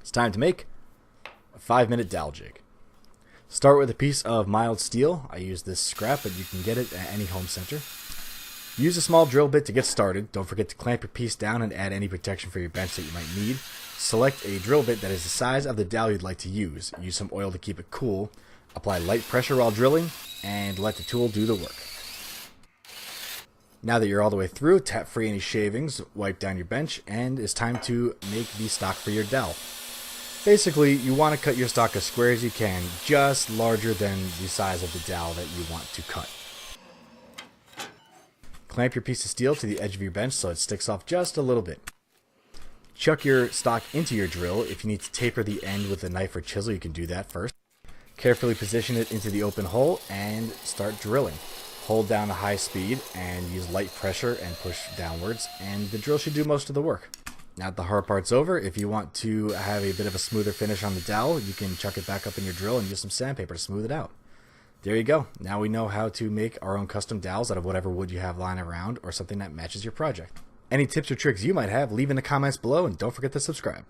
It's time to make a 5-minute dowel jig. Start with a piece of mild steel. I use this scrap, but you can get it at any home center. Use a small drill bit to get started. Don't forget to clamp your piece down and add any protection for your bench that you might need. Select a drill bit that is the size of the dowel you'd like to use. Use some oil to keep it cool. Apply light pressure while drilling, and let the tool do the work. Now that you're all the way through, tap free any shavings, wipe down your bench, and it's time to make the stock for your dowel. Basically, you want to cut your stock as square as you can, just larger than the size of the dowel that you want to cut. Clamp your piece of steel to the edge of your bench so it sticks off just a little bit. Chuck your stock into your drill. If you need to taper the end with a knife or chisel, you can do that first. Carefully position it into the open hole and start drilling. Hold down a high speed and use light pressure and push downwards, and the drill should do most of the work. Now that the hard part's over, if you want to have a bit of a smoother finish on the dowel, you can chuck it back up in your drill and use some sandpaper to smooth it out. There you go. Now we know how to make our own custom dowels out of whatever wood you have lying around or something that matches your project. Any tips or tricks you might have, leave in the comments below, and don't forget to subscribe.